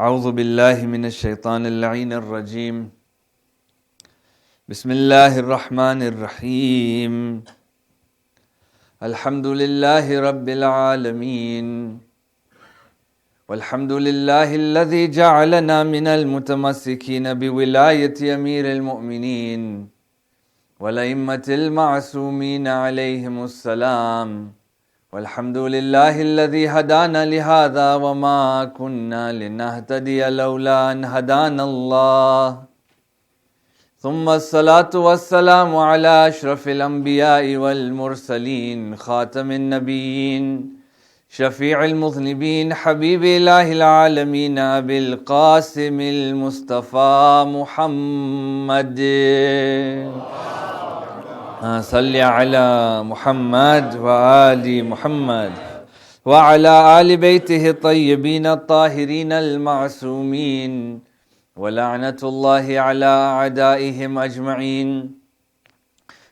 أعوذ بالله من الشيطان اللعين الرجيم بسم الله الرحمن الرحيم الحمد لله رب العالمين والحمد لله الذي جعلنا من المتمسكين بولاية أمير المؤمنين والأئمة المعصومين عليهم السلام والحمد لله الذي هدانا لهذا وما كنا لنهتدي لولا أن هدانا الله ثم الصلاة والسلام على أشرف الأنبياء والمرسلين خاتم النبيين شفيع المذنبين حبيب إله العالمين أبي القاسم المصطفى محمد صل على محمد وآل محمد وعلى آل بيته الطيبين الطاهرين المعصومين ولعنة الله على أعدائهم أجمعين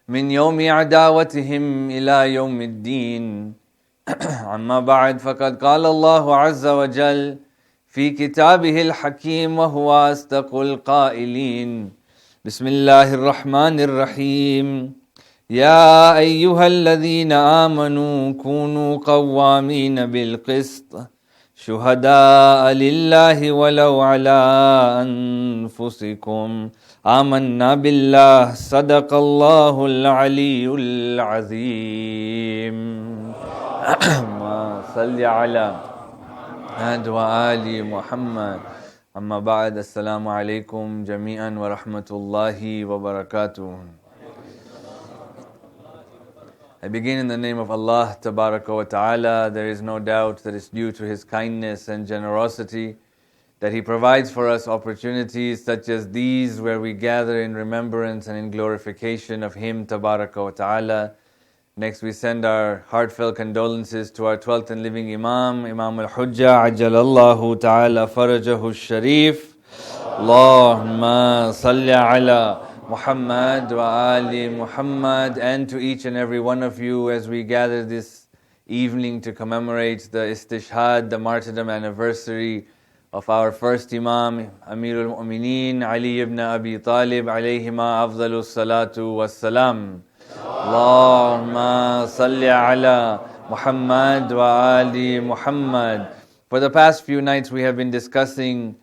من يوم عداوتهم إلى يوم الدين أما بعد فقد قال الله عز وجل في كتابه الحكيم وهو أصدق القائلين بسم الله الرحمن الرحيم يا أيها الذين آمنوا كونوا قوامين بالقسط شهداء لله ولو على أنفسكم آمنا بالله صدق الله العلي العظيم صل على محمد وآل محمد أما بعد السلام عليكم جميعا ورحمة الله وبركاته. I begin in the name of Allah Tabaraka wa Ta'ala. There is no doubt that it's due to His kindness and generosity that He provides for us opportunities such as these where we gather in remembrance and in glorification of Him Tabaraka wa Ta'ala. Next we send our heartfelt condolences to our 12th and living Imam, Imam al-Hujjah, Ajjalallahu Ta'ala Farajahu Sharif. Allahumma salli ala Muhammad wa Ali Muhammad, and to each and every one of you as we gather this evening to commemorate the istishhad, the martyrdom anniversary of our first Imam, Amirul Mu'mineen, Ali ibn Abi Talib, alayhima afdalu salatu wassalam. Allahumma salli ala Muhammad wa Ali Muhammad. For the past few nights we have been discussing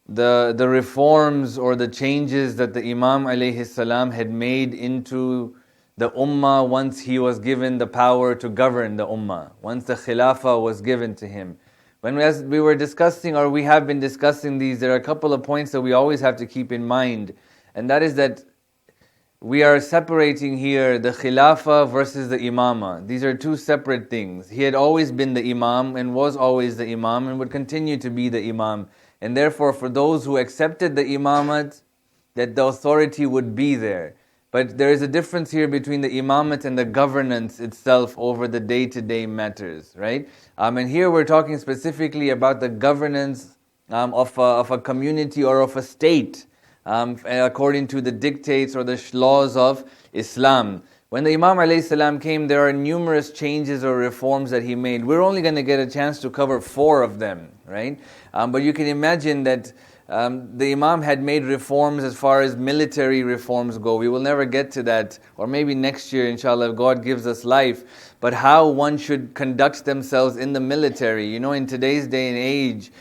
the reforms or the changes that the Imam alayhi salam had made into the ummah once he was given the power to govern the ummah, once the khilafah was given to him. As we were discussing, or we have been discussing these, there are a couple of points that we always have to keep in mind, and that is that we are separating here the khilafah versus the imamah. These are two separate things. He had always been the imam and was always the imam and would continue to be the imam. And therefore, for those who accepted the imamat, that the authority would be there. But there is a difference here between the imamat and the governance itself over the day-to-day matters, right? And here we're talking specifically about the governance of a community or of a state, according to the dictates or the laws of Islam. When the Imam alayhi salam came, there are numerous changes or reforms that he made. We're only going to get a chance to cover 4 of them, right? But you can imagine that the Imam had made reforms as far as military reforms go. We will never get to that, or maybe next year, inshallah, if God gives us life. But how one should conduct themselves in the military. You know, in today's day and age,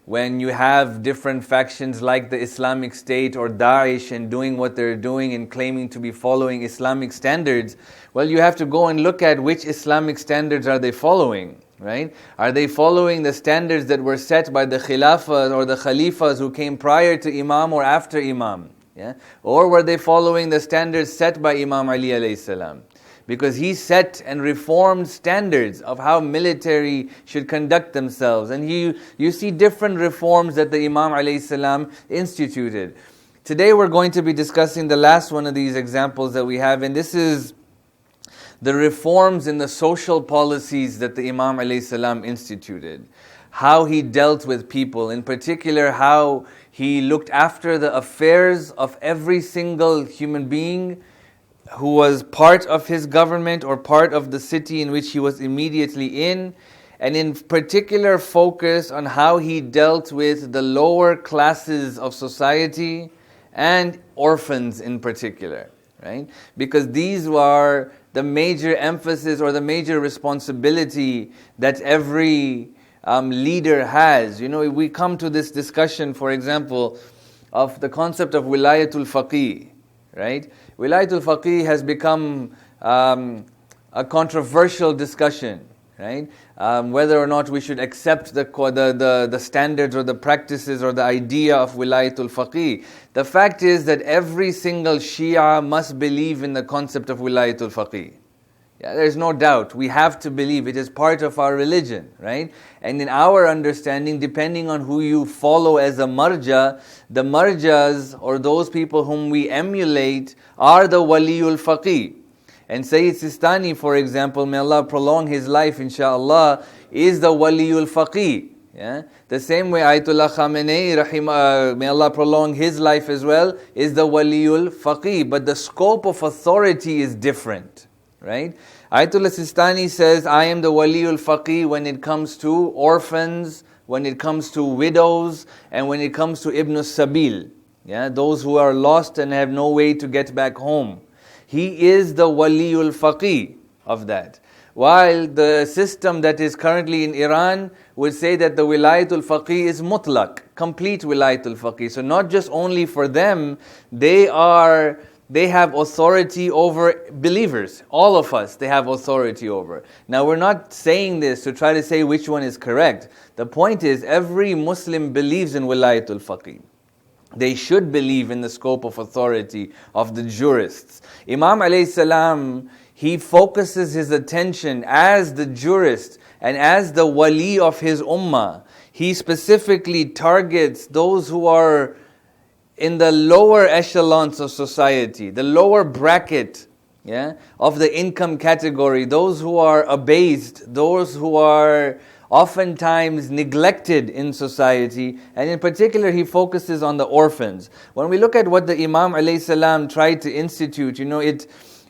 when you have different factions like the Islamic State or Daesh and doing what they're doing and claiming to be following Islamic standards, well, you have to go and look at which Islamic standards are they following, right? Are they following the standards that were set by the Khilafah or the Khalifas who came prior to Imam or after Imam? Yeah? Or were they following the standards set by Imam Ali alayhi salam? Because he set and reformed standards of how military should conduct themselves. And you see different reforms that the Imam alayhi salam instituted. Today we're going to be discussing the last one of these examples that we have, and this is the reforms in the social policies that the Imam alayhi salam instituted. How he dealt with people, in particular how he looked after the affairs of every single human being who was part of his government or part of the city in which he was immediately in, and in particular focus on how he dealt with the lower classes of society and orphans in particular, right? Because these were the major emphasis or the major responsibility that every leader has. We come to this discussion, for example, of the concept of wilayatul faqih, right? Wilayatul faqih has become a controversial discussion, right? Whether or not we should accept the standards or the practices or the idea of wilayatul faqih. The fact is that every single Shia must believe in the concept of wilayatul faqih. Yeah, there's no doubt. We have to believe it is part of our religion, right? And in our understanding, depending on who you follow as a marja, the marjas or those people whom we emulate are the waliul faqih. And Sayyid Sistani, for example, may Allah prolong his life, inshaAllah, is the waliul faqih. Yeah? The same way Ayatollah Khamenei, may Allah prolong his life as well, is the waliul faqih. But the scope of authority is different. Right? Ayatollah Sistani says, I am the waliul faqih when it comes to orphans, when it comes to widows, and when it comes to ibn sabil, yeah, those who are lost and have no way to get back home. He is the waliul faqih of that. While the system that is currently in Iran would say that the wilayatul faqih is mutlaq, complete wilayatul faqih. So not just only for them, they have authority over believers. All of us, they have authority over. Now we're not saying this to try to say which one is correct. The point is, every Muslim believes in wilayatul faqih. They should believe in the scope of authority of the jurists. Imam alayhi salam, he focuses his attention as the jurist and as the wali of his ummah. He specifically targets those who are in the lower echelons of society, the lower bracket, yeah, of the income category, those who are abased, those who are oftentimes neglected in society, and in particular he focuses on the orphans. When we look at what the Imam alayhi salam tried to institute,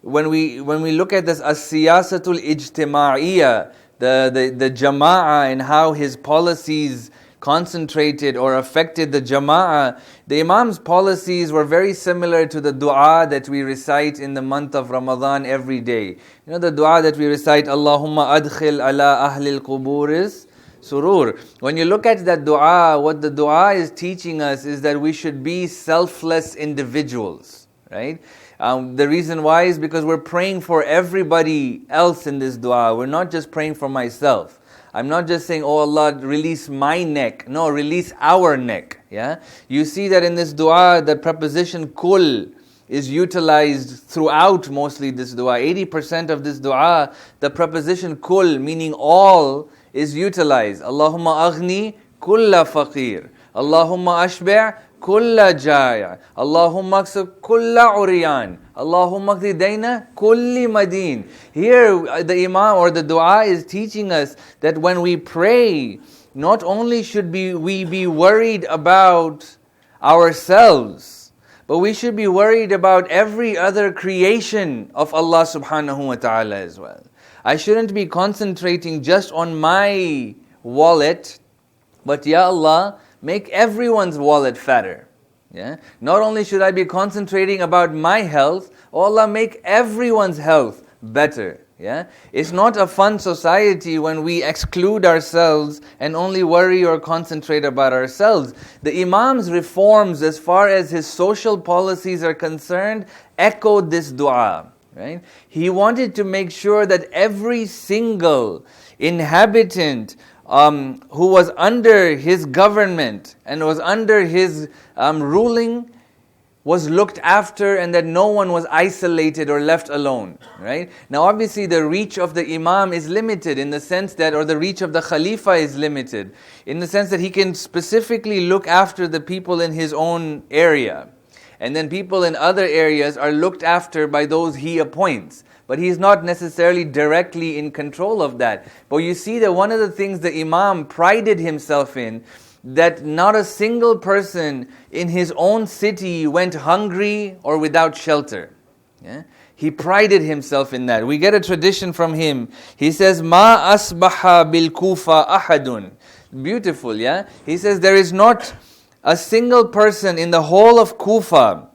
when we look at this as-siyasatul ijtima'iyya, the jama'ah and how his policies concentrated or affected the jama'ah, the Imam's policies were very similar to the dua that we recite in the month of Ramadan every day. The dua that we recite, Allahumma adkhil ala ahlil quburis surur. When you look at that dua, what the dua is teaching us is that we should be selfless individuals, right? The reason why is because we're praying for everybody else in this dua. We're not just praying for myself. I'm not just saying, oh Allah, release my neck. No, release our neck. Yeah, you see that in this dua, the preposition kul is utilized throughout mostly this dua. 80% of this dua, the preposition kul, meaning all, is utilized. Allahumma aghni kulla faqir. Allahumma ashbi' kulla jaya. Allahumma aksib kulla uriyan. Allahumma qdi dayna kulli madin. Here the Imam or the dua is teaching us that when we pray, not only should we be worried about ourselves, but we should be worried about every other creation of Allah subhanahu wa ta'ala as well. I shouldn't be concentrating just on my wallet, but Ya Allah, make everyone's wallet fatter. Yeah? Not only should I be concentrating about my health, oh Allah, make everyone's health better. Yeah? It's not a fun society when we exclude ourselves and only worry or concentrate about ourselves. The Imam's reforms as far as his social policies are concerned echoed this dua. Right? He wanted to make sure that every single inhabitant who was under his government and was under his ruling was looked after, and that no one was isolated or left alone. Right? Now obviously the reach of the Imam is limited in the sense that, or the reach of the Khalifa is limited, in the sense that he can specifically look after the people in his own area. And then people in other areas are looked after by those he appoints. But he's not necessarily directly in control of that. But you see that one of the things the Imam prided himself in, that not a single person in his own city went hungry or without shelter. Yeah? He prided himself in that. We get a tradition from him. He says, Ma asbaha bil Kufa ahadun. Beautiful, yeah? He says, there is not a single person in the whole of Kufa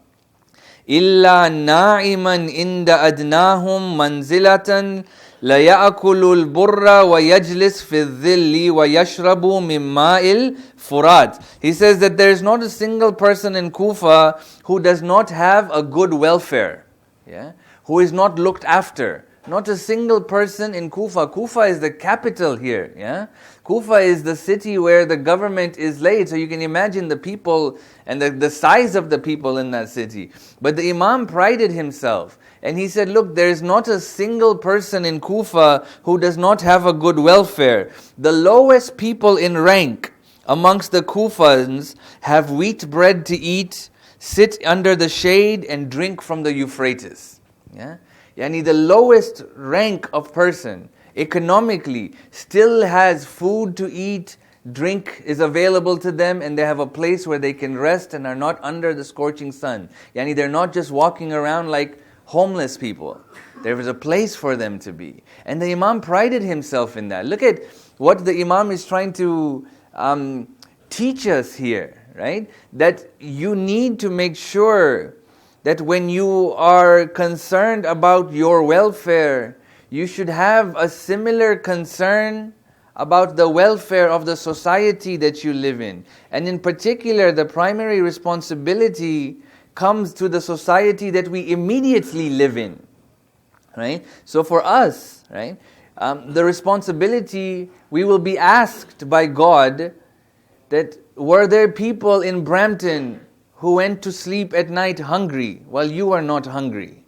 إلا نائما عند أدناهم منزلة لا يأكل البر ويجلس في الظل ويشرب من ماء الفرات. He says that there is not a single person in Kufa who does not have a good welfare, yeah, who is not looked after. Not a single person in Kufa. Kufa is the capital here, yeah. Kufa is the city where the government is laid. So you can imagine the people and the size of the people in that city. But the Imam prided himself. And he said, look, there is not a single person in Kufa who does not have a good welfare. The lowest people in rank amongst the Kufans have wheat bread to eat, sit under the shade and drink from the Euphrates. Yeah? Yani the lowest rank of person economically still has food to eat, drink is available to them, and they have a place where they can rest and are not under the scorching sun. Yani they're not just walking around like homeless people. There is a place for them to be. And the Imam prided himself in that. Look at what the Imam is trying to teach us here, right? That you need to make sure that when you are concerned about your welfare, you should have a similar concern about the welfare of the society that you live in. And in particular, the primary responsibility comes to the society that we immediately live in. Right? So for us, right, the responsibility, we will be asked by God that were there people in Brampton who went to sleep at night hungry while you are not hungry?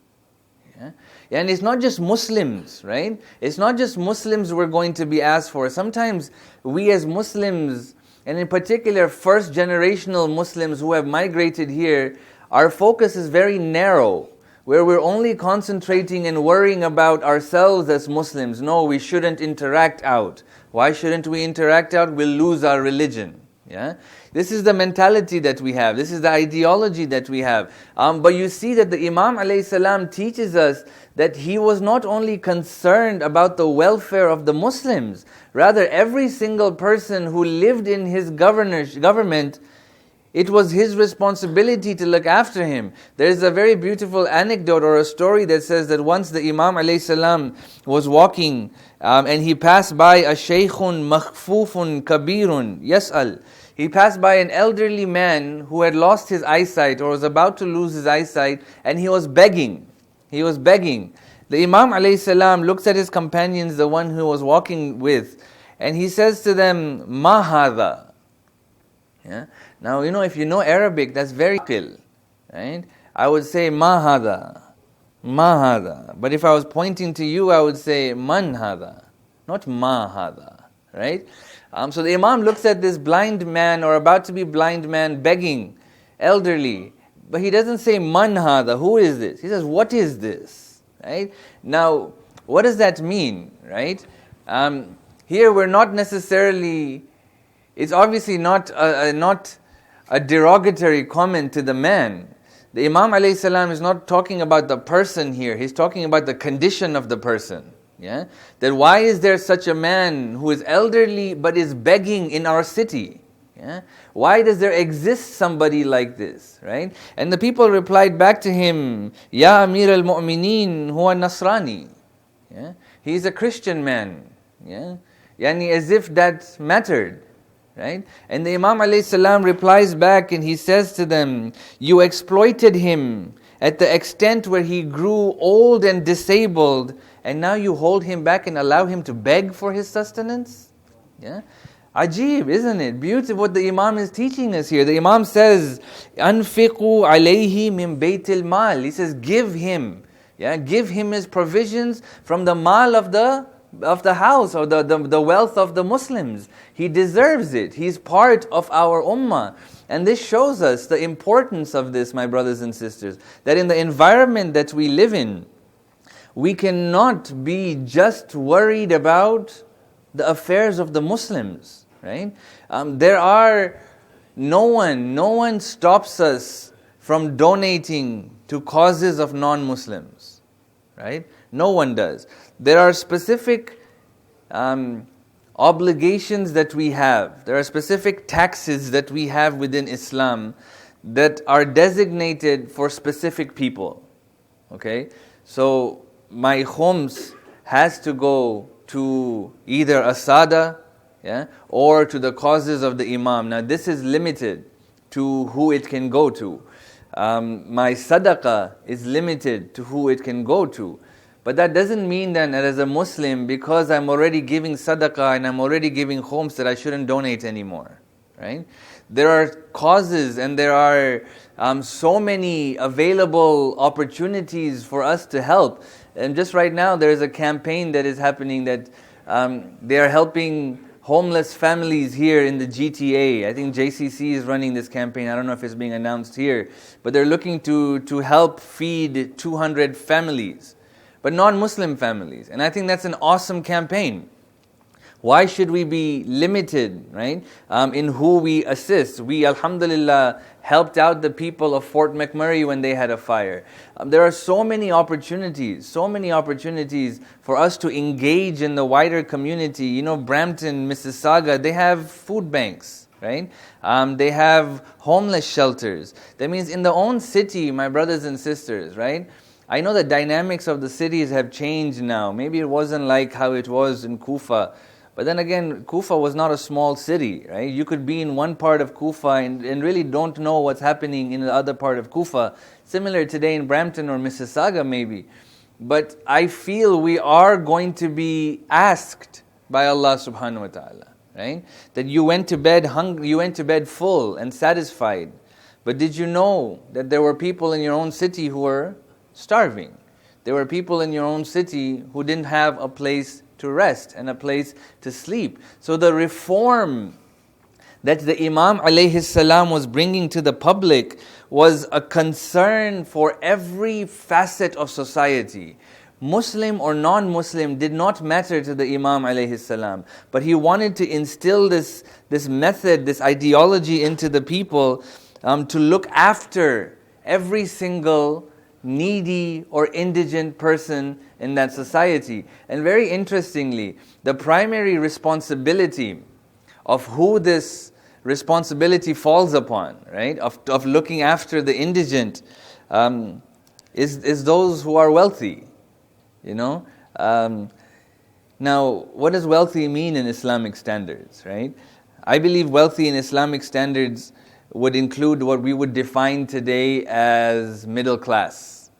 Yeah? And it's not just Muslims, right? It's not just Muslims we're going to be asked for. Sometimes we as Muslims, and in particular first generational Muslims who have migrated here, our focus is very narrow, where we're only concentrating and worrying about ourselves as Muslims. No, we shouldn't interact out. Why shouldn't we interact out? We'll lose our religion. Yeah, this is the mentality that we have. This is the ideology that we have. But you see that the Imam alayhi salam teaches us that he was not only concerned about the welfare of the Muslims, rather every single person who lived in his government, it was his responsibility to look after him. There is a very beautiful anecdote or a story that says that once the Imam alayhi salam was walking and he passed by a shaykhun makhfufun kabirun yas'al. He passed by an elderly man who had lost his eyesight or was about to lose his eyesight, and he was begging. He was begging. The Imam alayhi salam looks at his companions, the one who was walking with, and he says to them, Ma hadha. Yeah? Now, if you know Arabic, that's very qil, right? I would say, Ma hadha. Ma hadha. But if I was pointing to you, I would say, Man hadha. Not Ma hadha, right? So the Imam looks at this blind man or about to be blind man begging, elderly, but he doesn't say Man hadha, who is this? He says, what is this? Right? Now, what does that mean? Right? Here we're not necessarily, it's obviously not a derogatory comment to the man. The Imam alayhi salam is not talking about the person here, he's talking about the condition of the person. Yeah? That why is there such a man who is elderly but is begging in our city? Yeah? Why does there exist somebody like this? Right? And the people replied back to him, Ya Amir al-Mu'mineen huwa Nasrani. Yeah? He is a Christian man. Yeah? Yani as if that mattered. Right? And the Imam alayhi salam replies back and he says to them, you exploited him at the extent where he grew old and disabled, and now you hold him back and allow him to beg for his sustenance? Yeah? Ajib, isn't it? Beautiful what the Imam is teaching us here. The Imam says, Anfiqu alayhi min baytil mal. He says, give him his provisions from the mal of the house or the wealth of the Muslims. He deserves it. He's part of our ummah. And this shows us the importance of this, my brothers and sisters, that in the environment that we live in, we cannot be just worried about the affairs of the Muslims, right? No one stops us from donating to causes of non-Muslims. right? No one does. There are specific obligations that we have. There are specific taxes that we have within Islam that are designated for specific people. Okay? So my khums has to go to either a sada, yeah, or to the causes of the Imam. Now this is limited to who it can go to. My sadaqah is limited to who it can go to. But that doesn't mean that as a Muslim, because I'm already giving sadaqah and I'm already giving khums, that I shouldn't donate anymore. Right? There are causes and there are so many available opportunities for us to help. And just right now there is a campaign that is happening that they are helping homeless families here in the GTA. I think JCC is running this campaign. I don't know if it's being announced here. But they're looking to help feed 200 families, but non-Muslim families. And I think that's an awesome campaign. Why should we be limited, right, in who we assist? We, alhamdulillah, helped out the people of Fort McMurray when they had a fire. There are so many opportunities for us to engage in the wider community. You know, Brampton, Mississauga, they have food banks, right? They have homeless shelters. That means in the own city, my brothers and sisters, right? I know the dynamics of the cities have changed now. Maybe it wasn't like how it was in Kufa. But then again, Kufa was not a small city, right? You could be in one part of Kufa and really don't know what's happening in the other part of Kufa. Similar today in Brampton or Mississauga maybe. But I feel we are going to be asked by Allah subhanahu wa ta'ala, right? That you went to bed hungry, you went to bed full and satisfied. But did you know that there were people in your own city who were starving? There were people in your own city who didn't have a place to rest and a place to sleep. So the reform that the Imam alayhi salam was bringing to the public was a concern for every facet of society. Muslim or non-Muslim did not matter to the Imam alayhi salam, but he wanted to instill this method, this ideology into the people to look after every single needy or indigent person in that society. And very interestingly, the primary responsibility of who this responsibility falls upon, right, of looking after the indigent, is those who are wealthy. You know, now what does wealthy mean in Islamic standards, right? I believe wealthy in Islamic standards would include what we would define today as middle class.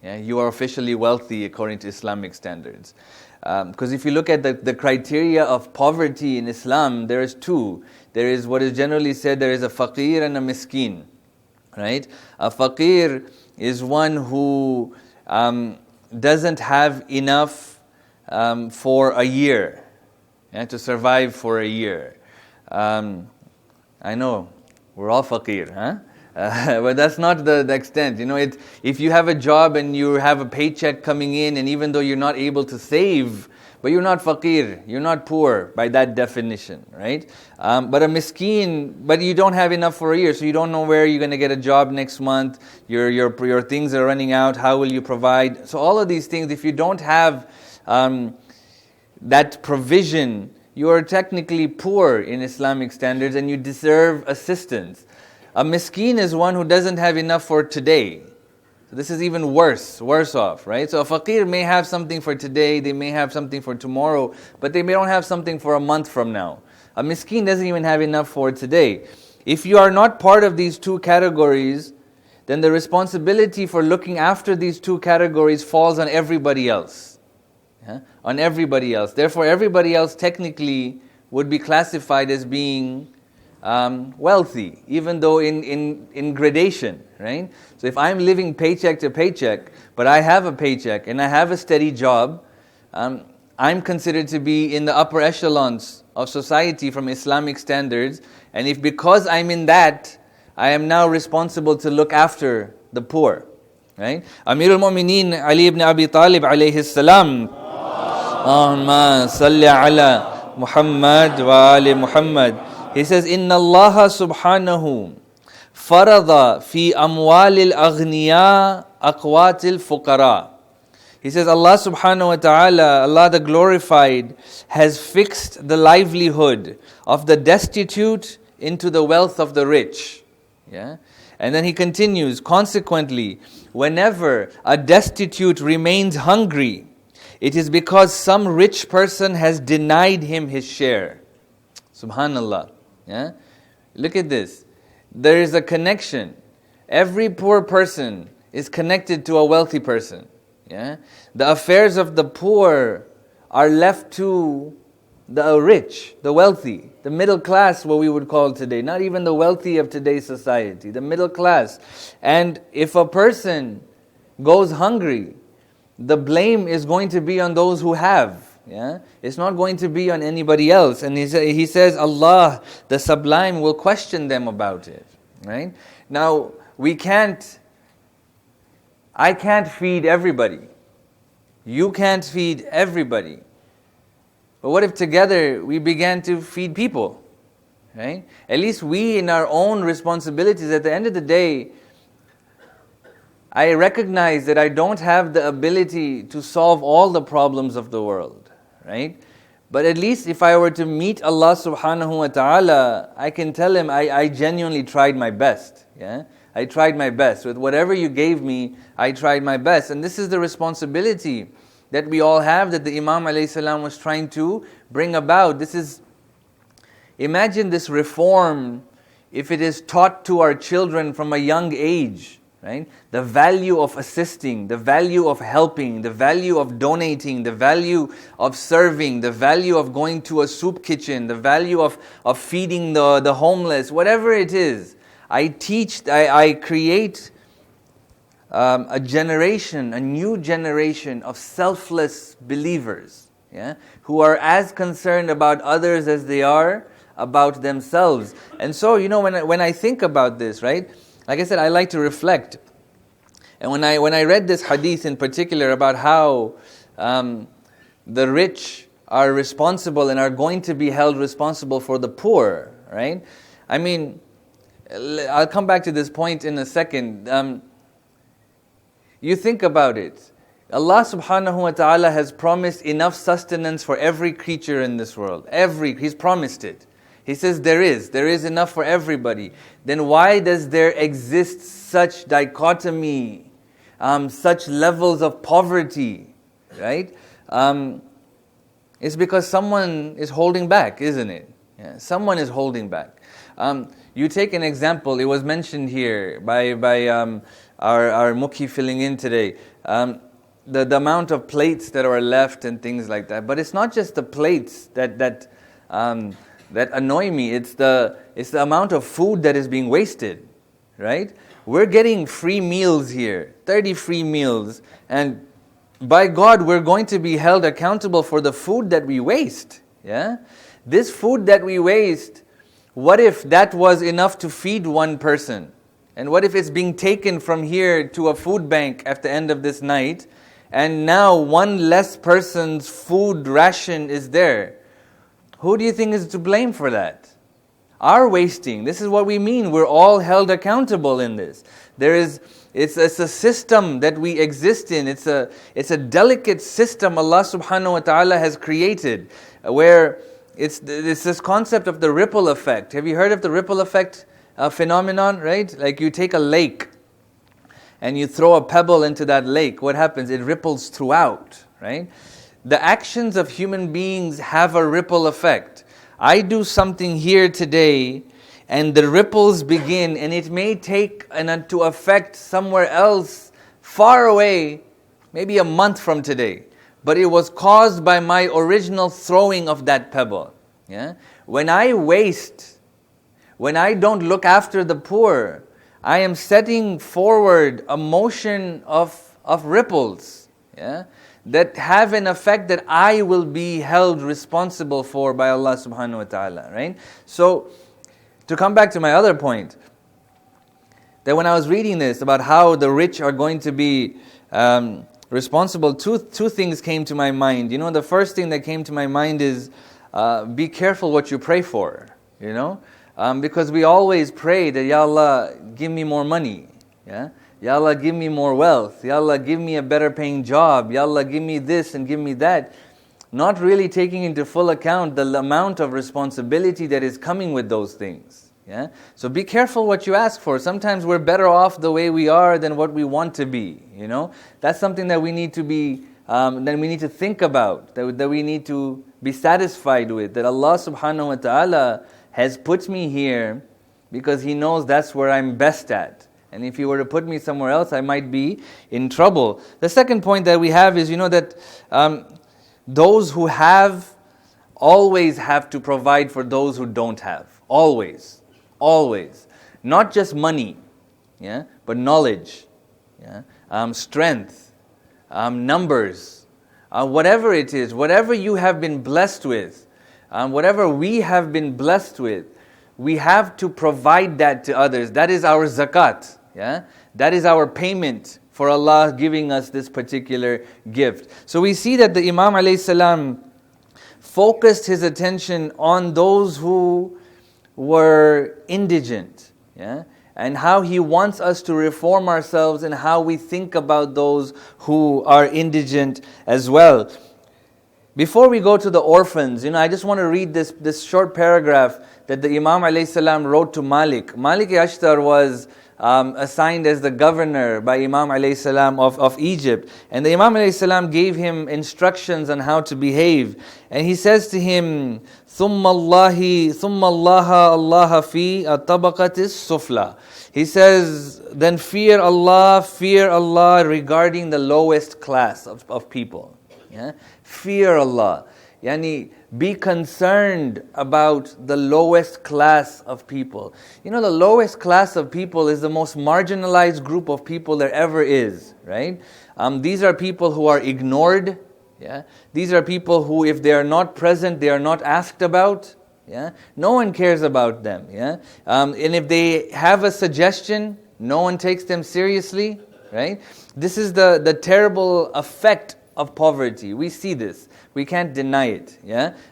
Yeah, you are officially wealthy according to Islamic standards. Because if you look at the criteria of poverty in Islam, there is two. There is what is generally said, there is a faqir and a miskin. Right? A faqir is one who doesn't have enough for a year, to survive for a year. I know, we're all faqir, huh? But that's not the extent. You know, if you have a job and you have a paycheck coming in, and even though you're not able to save, but you're not faqir, you're not poor by that definition, right? But a miskin, but you don't have enough for a year, so you don't know where you're going to get a job next month. Your things are running out. How will you provide? So all of these things, if you don't have that provision, you are technically poor in Islamic standards, and you deserve assistance. A miskin is one who doesn't have enough for today. So this is even worse off, right? So a faqir may have something for today, they may have something for tomorrow, but they may don't have something for a month from now. A miskin doesn't even have enough for today. If you are not part of these two categories, then the responsibility for looking after these two categories falls on everybody else. Yeah? On everybody else. Therefore, everybody else technically would be classified as being wealthy, even though in gradation, right? So if I'm living paycheck to paycheck, but I have a paycheck and I have a steady job, I'm considered to be in the upper echelons of society from Islamic standards. And if because I'm in that, I am now responsible to look after the poor, right? Amir al-Mu'mineen Ali ibn Abi Talib alayhi salam, Allahumma salli ala Muhammad wa ali Muhammad. He says, Inna Allah subhanahu farada fi amwalil aghniya aqwatil fuqara. He says, Allah subhanahu wa ta'ala, Allah the glorified, has fixed the livelihood of the destitute into the wealth of the rich. Yeah? And then he continues, consequently, whenever a destitute remains hungry, it is because some rich person has denied him his share. Subhanallah. Yeah? Look at this. There is a connection. Every poor person is connected to a wealthy person. Yeah? The affairs of the poor are left to the rich, the wealthy, the middle class, what we would call today. Not even the wealthy of today's society, the middle class. And if a person goes hungry, the blame is going to be on those who have. Yeah? It's not going to be on anybody else. And he says, Allah, the Sublime, will question them about it. Right? Now, I can't feed everybody. You can't feed everybody. But what if together we began to feed people? Right? At least we, in our own responsibilities, at the end of the day, I recognize that I don't have the ability to solve all the problems of the world. Right? But at least if I were to meet Allah subhanahu wa ta'ala, I can tell Him I genuinely tried my best. Yeah? I tried my best. With whatever you gave me, I tried my best. And this is the responsibility that we all have, that the Imam alayhi salam was trying to bring about. Imagine this reform if it is taught to our children from a young age. Right? The value of assisting, the value of helping, the value of donating, the value of serving, the value of going to a soup kitchen, the value of feeding the homeless, whatever it is. I create a generation, a new generation of selfless believers, yeah, who are as concerned about others as they are about themselves. And so, when I think about this, right, like I said, I like to reflect. And when I read this hadith in particular about how the rich are responsible and are going to be held responsible for the poor, right? I mean, I'll come back to this point in a second. You think about it. Allah subhanahu wa ta'ala has promised enough sustenance for every creature in this world. He's promised it. He says there is enough for everybody. Then why does there exist such dichotomy, such levels of poverty, right? It's because someone is holding back, isn't it? Yeah, someone is holding back. You take an example, it was mentioned here by our Mukhi filling in today. The amount of plates that are left and things like that. But it's not just the plates that annoy me. It's the amount of food that is being wasted, right? We're getting free meals here, 30 free meals, and by God, we're going to be held accountable for the food that we waste. Yeah, this food that we waste. What if that was enough to feed one person? And what if it's being taken from here to a food bank at the end of this night, and now one less person's food ration is there? Who do you think is to blame for that? Our wasting. This is what we mean. We're all held accountable in this. It's a system that we exist in. It's a delicate system Allah subhanahu wa ta'ala has created, where it's this concept of the ripple effect. Have you heard of the ripple effect phenomenon, right? Like you take a lake and you throw a pebble into that lake. What happens? It ripples throughout, right? The actions of human beings have a ripple effect. I do something here today and the ripples begin, and it may take to affect somewhere else far away, maybe a month from today. But it was caused by my original throwing of that pebble. Yeah? When I waste, when I don't look after the poor, I am setting forward a motion of ripples, yeah, that have an effect that I will be held responsible for by Allah subhanahu wa ta'ala. Right? So, to come back to my other point, that when I was reading this about how the rich are going to be responsible, two things came to my mind. The first thing that came to my mind is be careful what you pray for. Because we always pray that, Ya Allah, give me more money. Yeah? Ya Allah, give me more wealth. Ya Allah, give me a better paying job. Ya Allah, give me this and give me that. Not really taking into full account the amount of responsibility that is coming with those things. Yeah? So be careful what you ask for. Sometimes we're better off the way we are than what we want to be. That's something that we need to be, that we need to think about, that we need to be satisfied with. That Allah subhanahu wa ta'ala has put me here because He knows that's where I'm best at. And if He were to put me somewhere else, I might be in trouble. The second point that we have is, that those who have always have to provide for those who don't have. Always. Always. Not just money, but knowledge, strength, numbers, whatever it is, whatever you have been blessed with, whatever we have been blessed with, we have to provide that to others. That is our zakat. That is our payment for Allah giving us this particular gift. So we see that the Imam alayhi salam focused his attention on those who were indigent, and how he wants us to reform ourselves and how we think about those who are indigent as well. Before we go to the orphans, I just want to read this short paragraph that the Imam alayhi salam wrote to Malik. Malik Ashtar was assigned as the governor by Imam alayhi salam of Egypt. And the Imam alayhi salam gave him instructions on how to behave. And he says to him, ثُمَّ اللَّهَ اللَّهَ فِي الطَّبَقَةِ السُّفْلَى. He says, then fear Allah regarding the lowest class of people. Fear Allah. Yani, be concerned about the lowest class of people. The lowest class of people is the most marginalized group of people there ever is, right? These are people who are ignored. These are people who, if they are not present, they are not asked about. No one cares about them. And if they have a suggestion, no one takes them seriously, right? This is the terrible effect of poverty. We see this. We can't deny it.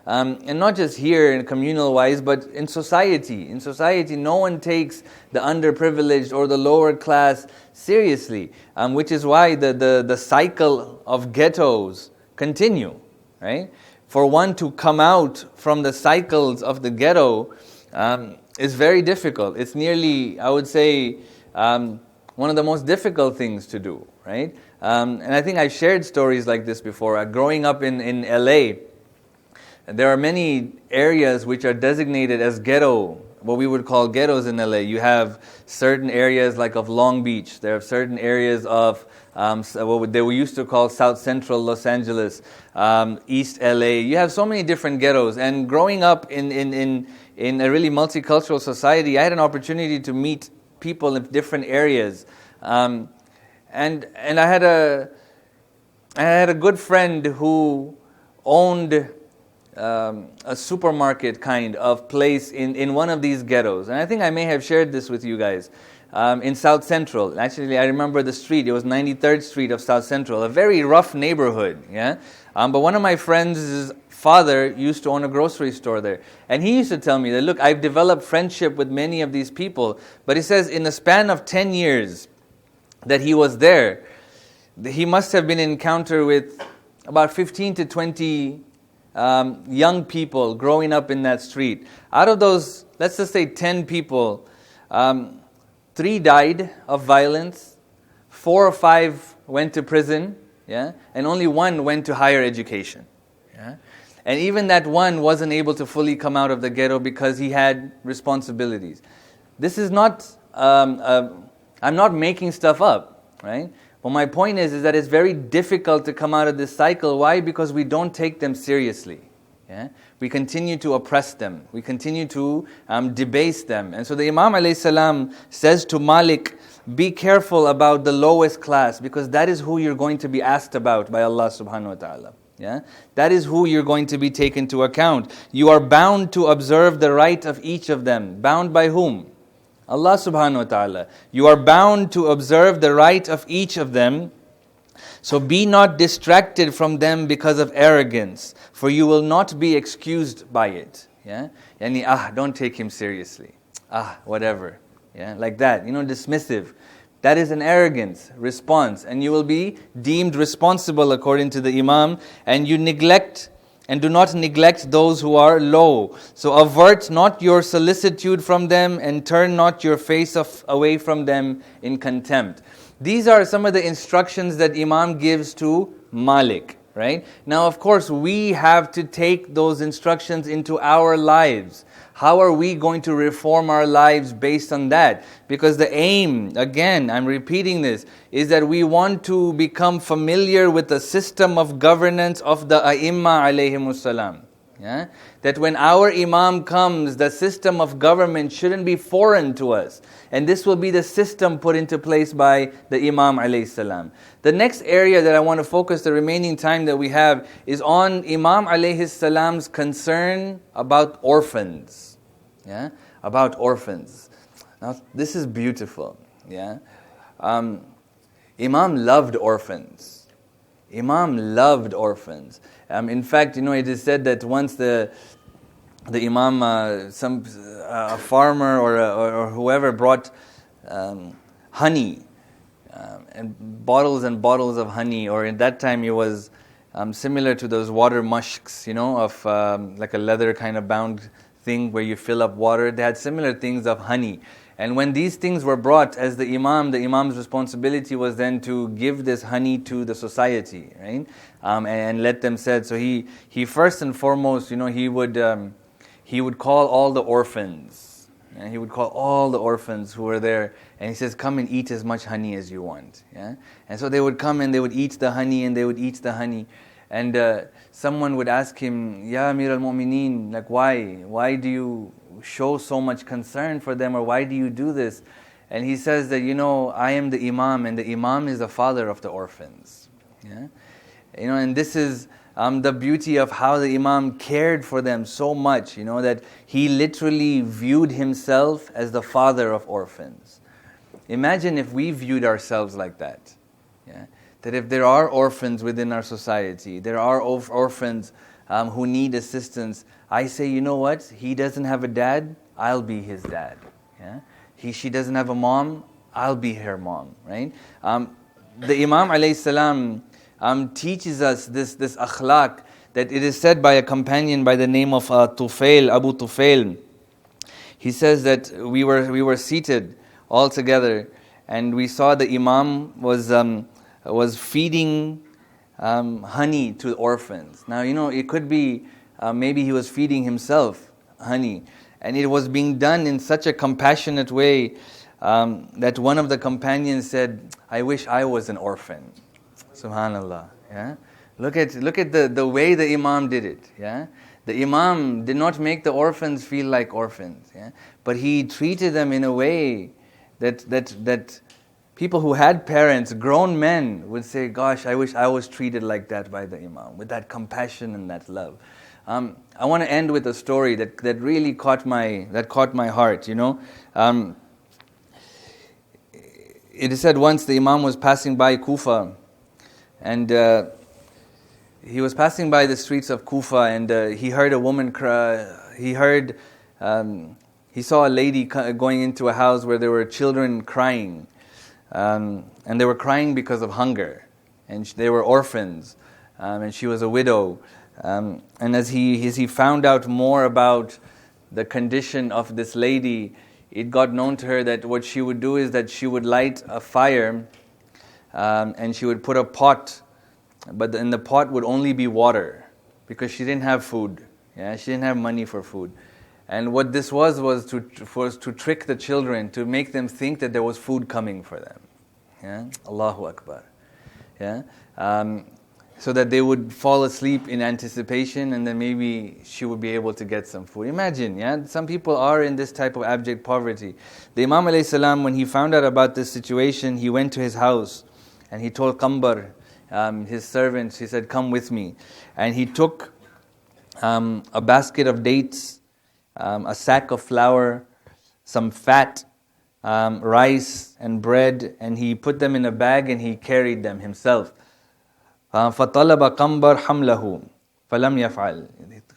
And not just here in communal wise, but in society. In society, no one takes the underprivileged or the lower class seriously, which is why the cycle of ghettos continue, right? For one to come out from the cycles of the ghetto is very difficult. It's nearly, I would say, one of the most difficult things to do, right? And I think I've shared stories like this before. Growing up in LA, there are many areas which are designated as ghetto, what we would call ghettos in LA. You have certain areas like of Long Beach. There are certain areas of what they used to call South Central Los Angeles, East LA. You have so many different ghettos. And growing up in a really multicultural society, I had an opportunity to meet people in different areas. And I had a good friend who owned a supermarket kind of place in one of these ghettos. And I think I may have shared this with you guys. In South Central. Actually, I remember the street. It was 93rd Street of South Central. A very rough neighborhood. But one of my friends' father used to own a grocery store there. And he used to tell me that, look, I've developed friendship with many of these people. But he says in the span of 10 years that he was there, he must have been in encounter with about 15 to 20 young people growing up in that street. Out of those, let's just say 10 people, 3 died of violence, 4 or 5 went to prison, and only 1 went to higher education. And even that one wasn't able to fully come out of the ghetto because he had responsibilities. This is not, I'm not making stuff up, right? But my point is that it's very difficult to come out of this cycle. Why? Because we don't take them seriously. We continue to oppress them. We continue to debase them. And so the Imam alayhi salam says to Malik, be careful about the lowest class, because that is who you're going to be asked about by Allah subhanahu wa ta'ala. That is who you're going to be taken into account. You are bound to observe the right of each of them. Bound by whom? Allah subhanahu wa ta'ala. You are bound to observe the right of each of them. So be not distracted from them because of arrogance, for you will not be excused by it. Yani, don't take him seriously. Whatever. Like that, dismissive. That is an arrogance response, and you will be deemed responsible according to the Imam, and you neglect and do not neglect those who are low. So avert not your solicitude from them, and turn not your face away from them in contempt. These are some of the instructions that Imam gives to Malik. Right? Now, of course, we have to take those instructions into our lives. How are we going to reform our lives based on that? Because the aim, again, I'm repeating this, is that we want to become familiar with the system of governance of the A'imma alayhimus salam. Yeah? That when our Imam comes, the system of government shouldn't be foreign to us. And this will be the system put into place by the Imam alayhi salam. The next area that I want to focus the remaining time that we have is on Imam alayhi salam's concern about orphans. Yeah? About orphans. Now, this is beautiful. Yeah? Imam loved orphans. Imam loved orphans. In fact, it is said that once the Imam, a farmer or whoever brought honey, and bottles of honey, or in that time it was similar to those water mushks, of like a leather kind of bound thing where you fill up water. They had similar things of honey. And when these things were brought, as the Imam's responsibility was then to give this honey to the society, right? And let them said. So he first and foremost, he would call all the orphans. And he would call all the orphans who were there, and he says, "Come and eat as much honey as you want." Yeah. And so they would come and they would eat the honey, and they would eat the honey. And someone would ask him, "Ya Amir al-Mu'mineen, like why do you show so much concern for them, or why do you do this?" And he says that, I am the Imam, and the Imam is the father of the orphans. Yeah? And this is the beauty of how the Imam cared for them so much, that he literally viewed himself as the father of orphans. Imagine if we viewed ourselves like that. Yeah? That if there are orphans within our society, there are orphans who need assistance, I say, you know what? He doesn't have a dad, I'll be his dad. Yeah? She doesn't have a mom, I'll be her mom. Right? The Imam alayhi salam teaches us this akhlaq, that it is said by a companion by the name of Tufail, Abu Tufail. He says that we were seated all together, and we saw the Imam was feeding honey to orphans. Now, it could be maybe he was feeding himself honey, and it was being done in such a compassionate way that one of the companions said, "I wish I was an orphan." Subhanallah. Yeah? Look at the way the Imam did it. Yeah? The Imam did not make the orphans feel like orphans. Yeah? But he treated them in a way that people who had parents, grown men, would say, "Gosh, I wish I was treated like that by the Imam," with that compassion and that love. I want to end with a story that really caught my heart. It is said once the Imam was passing by Kufa, and he was passing by the streets of Kufa, and he heard a woman cry. He saw a lady going into a house where there were children crying. And they were crying because of hunger, and they were orphans, and she was a widow. And as he found out more about the condition of this lady, it got known to her that what she would do is that she would light a fire, and she would put a pot, but in the pot would only be water, because she didn't have food. Yeah, she didn't have money for food. And what this was to trick the children, to make them think that there was food coming for them. Yeah? Allahu Akbar. Yeah? So that they would fall asleep in anticipation, and then maybe she would be able to get some food. Imagine, yeah? Some people are in this type of abject poverty. The Imam alayhi salam, when he found out about this situation, he went to his house and he told Qambar, his servant, he said, "Come with me." And he took a basket of dates, a sack of flour, some fat, rice and bread, and he put them in a bag and he carried them himself. فَطَلَبَ قَمْبَرْ حَمْلَهُ فَلَمْ يَفْعَلْ.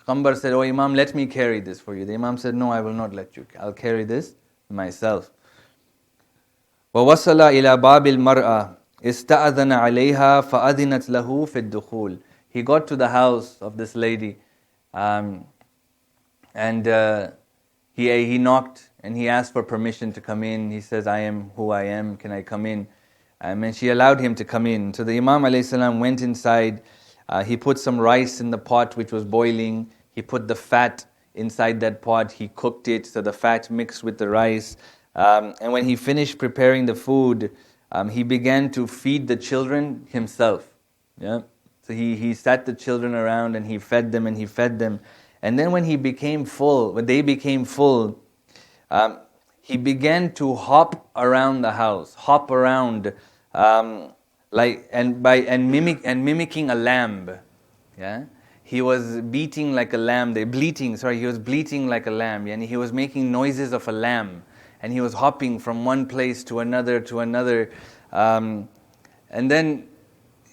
Qambar said, "Oh Imam, let me carry this for you." The Imam said, "No, I will not let you. I'll carry this myself." وَوَصَلَ إِلَى بَابِ الْمَرْأَةِ اسْتَأَذَنَ عَلَيْهَا فَأَذِنَتْ لَهُ فِي الدُّخُولِ. He got to the house of this lady, and he knocked and he asked for permission to come in. He says, I am who I am, can I come in? And she allowed him to come in. So the Imam ﷺ went inside. He put some rice in the pot which was boiling. He put the fat inside that pot. He cooked it so the fat mixed with the rice. And when he finished preparing the food, he began to feed the children himself. Yeah. So he sat the children around and he fed them and he fed them. And then when they became full, he began to hop around the house, mimicking a lamb. Yeah, he was beating like a lamb. He was bleating like a lamb, and he was making noises of a lamb, and he was hopping from one place to another. And then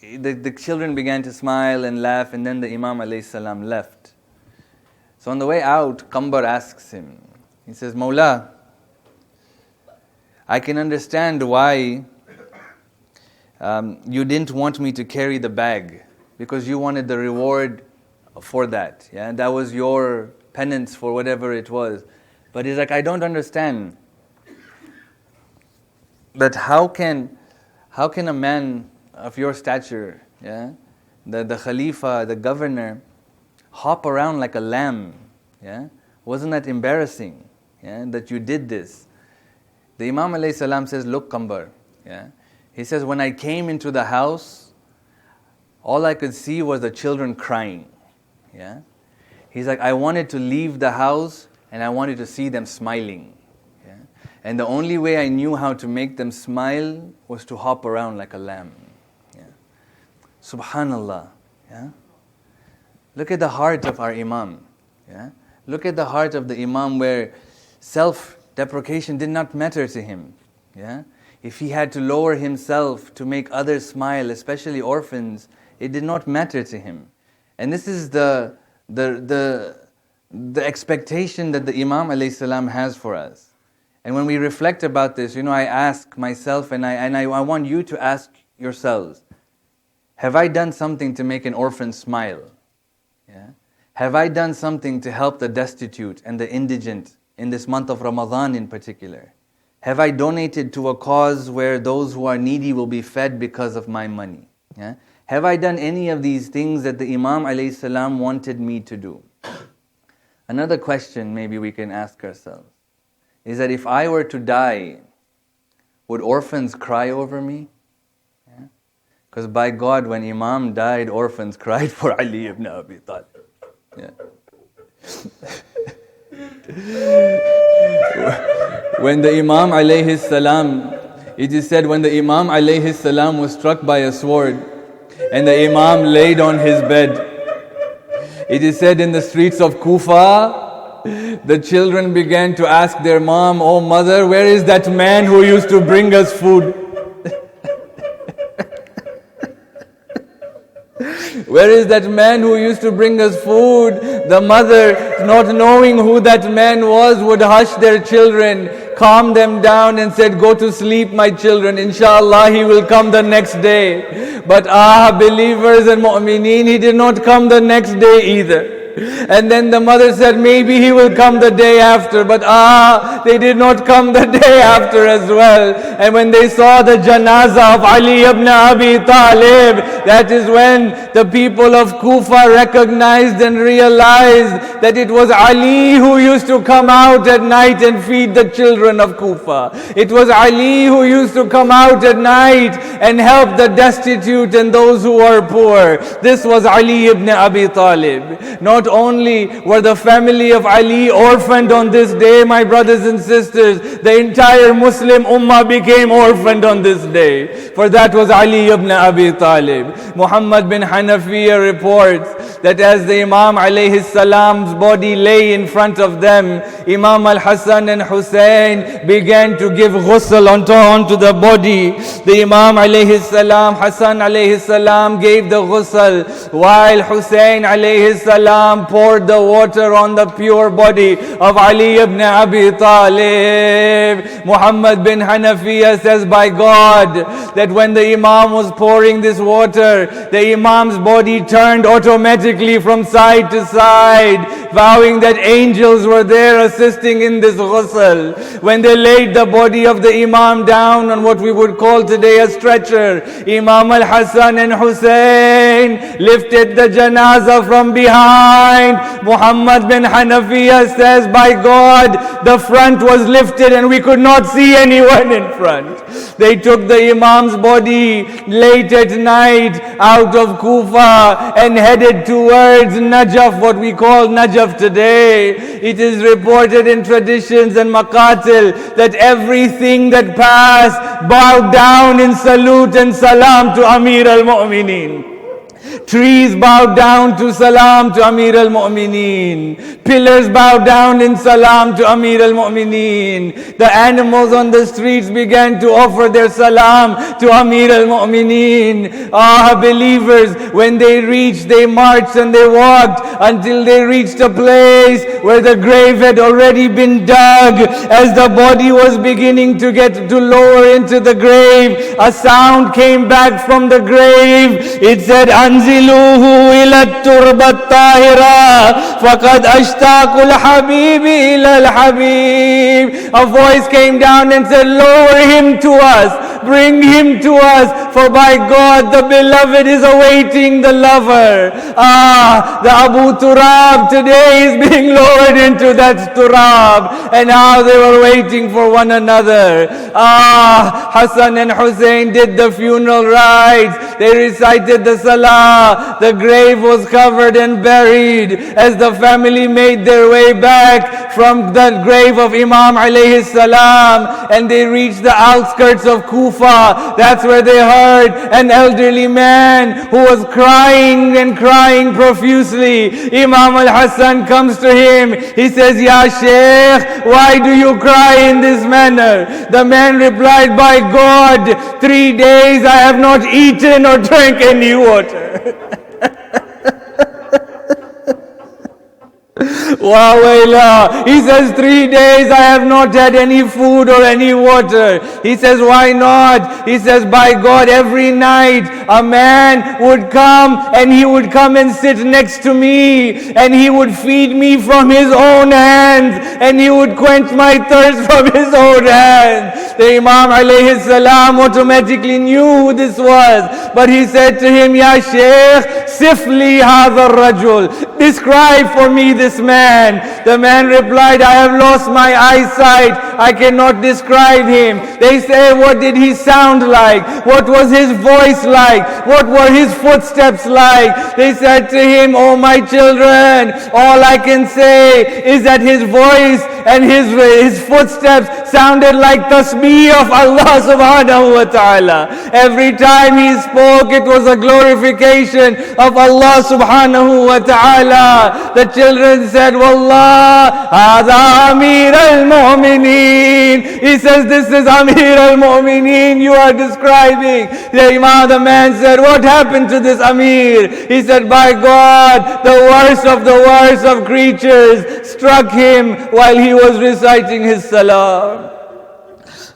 the children began to smile and laugh, and then the Imam alayhi salam left. So on the way out, Kambar asks him, he says, Mawla, I can understand why you didn't want me to carry the bag, because you wanted the reward for that. Yeah, that was your penance for whatever it was. But he's like, I don't understand that how can a man of your stature, yeah, the Khalifa, the governor, hop around like a lamb? Yeah, wasn't that embarrassing? Yeah, that you did this. The Imam alayhi salam says, look, Kambar, yeah, he says, when I came into the house, all I could see was the children crying. Yeah, he's like, I wanted to leave the house and I wanted to see them smiling. Yeah, and the only way I knew how to make them smile was to hop around like a lamb. Yeah, Subhanallah. Yeah, look at the heart of our Imam. Yeah, look at the heart of the Imam, where self-deprecation did not matter to him. Yeah, if he had to lower himself to make others smile, especially orphans, it did not matter to him. And this is the expectation that the Imam alayhi salam has for us. And when we reflect about this, I ask myself, and I want you to ask yourselves, have I done something to make an orphan smile? Yeah? Have I done something to help the destitute and the indigent in this month of Ramadan in particular? Have I donated to a cause where those who are needy will be fed because of my money? Yeah? Have I done any of these things that the Imam alayhi salam wanted me to do? Another question maybe we can ask ourselves is that if I were to die, would orphans cry over me? Because by God, when Imam died, orphans cried for Ali ibn Abi Talib. Yeah. When the Imam alayhi salam, it is said, when the Imam alayhi salam was struck by a sword and the Imam laid on his bed, it is said in the streets of Kufa, the children began to ask their mom, oh mother, where is that man who used to bring us food? Where is that man who used to bring us food? The mother, not knowing who that man was, would hush their children, calm them down and said, go to sleep my children, inshallah he will come the next day. But believers and mu'mineen, he did not come the next day either. And then the mother said, maybe he will come the day after. But they did not come the day after as well. And when they saw the janazah of Ali ibn Abi Talib, that is when the people of Kufa recognized and realized that it was Ali who used to come out at night and feed the children of Kufa. It was Ali who used to come out at night and help the destitute and those who are poor. This was Ali ibn Abi Talib. Not only were the family of Ali orphaned on this day, my brothers and sisters, the entire Muslim Ummah became orphaned on this day. For that was Ali ibn Abi Talib. Muhammad bin Hanafiya reports that as the Imam alayhi salam's body lay in front of them, Imam al-Hassan and Hussein began to give ghusl onto the body. The Imam alayhi salam, Hassan alayhi salam gave the ghusl, while Hussein alayhi salam poured the water on the pure body of Ali ibn Abi Talib. Muhammad bin Hanafiya says, by God, that when the Imam was pouring this water, the Imam's body turned automatically from side to side, vowing that angels were there assisting in this ghusl. When they laid the body of the Imam down on what we would call today a stretcher, Imam al-Hassan and Hussein lifted the janazah from behind. Muhammad bin Hanafiya says, by God, the front was lifted and we could not see anyone in front. They took the Imam's body late at night out of Kufa and headed towards Najaf, what we call Najaf today. It is reported in traditions and maqatil that everything that passed bowed down in salute and salam to Amir al-Mu'mineen. Trees bowed down to salam to Amir al-Mu'mineen. Pillars bowed down in salam to Amir al-Mu'mineen. The animals on the streets began to offer their salam to Amir al-Mu'mineen. Believers, when they reached, they marched and they walked until they reached a place where the grave had already been dug. As the body was beginning to get to lower into the grave, a sound came back from the grave. It said, أنزلوه إلى التربة الطاهرة فقد أشتاق الحبيب إلى الحبيب. A voice came down and said, lower him to us, bring him to us, for by God the beloved is awaiting the lover. The Abu Turab today is being lowered into that Turab, and how they were waiting for one another. Hassan and Hussein did the funeral rites. They recited the salah. The grave was covered and buried. As the family made their way back from the grave of Imam alayhi salam, and they reached the outskirts of Kufa, that's where they heard an elderly man who was crying and crying profusely. Imam al-Hassan comes to him. He says, Ya Sheikh, why do you cry in this manner? The man replied, by God, 3 days I have not eaten or drank any water. Wawayla. He says, 3 days I have not had any food or any water. He says, why not? He says, by God, every night a man would come and he would come and sit next to me and he would feed me from his own hands and he would quench my thirst from his own hands. The Imam alayhi salam automatically knew who this was, but he said to him, Ya Sheikh, sifli hadha rajul, describe for me this man. The man replied, I have lost my eyesight, I cannot describe him. They say, what did he sound like? What was his voice like? What were his footsteps like? They said to him, oh my children, all I can say is that his voice and his footsteps sounded like tasbih of Allah subhanahu wa ta'ala. Every time he spoke, it was a glorification of Allah subhanahu wa ta'ala. The children said, Wallah, hadha Amir al-Mu'mineen. He says, this is Amir al-Mu'mineen you are describing. The man said, what happened to this Amir? He said, by God, the worst of creatures struck him while he was reciting his salah.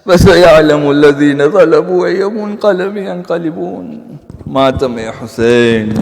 فسيعلم الذين غلبوا أي منقلب ينقلبون. ماتم يا حسين.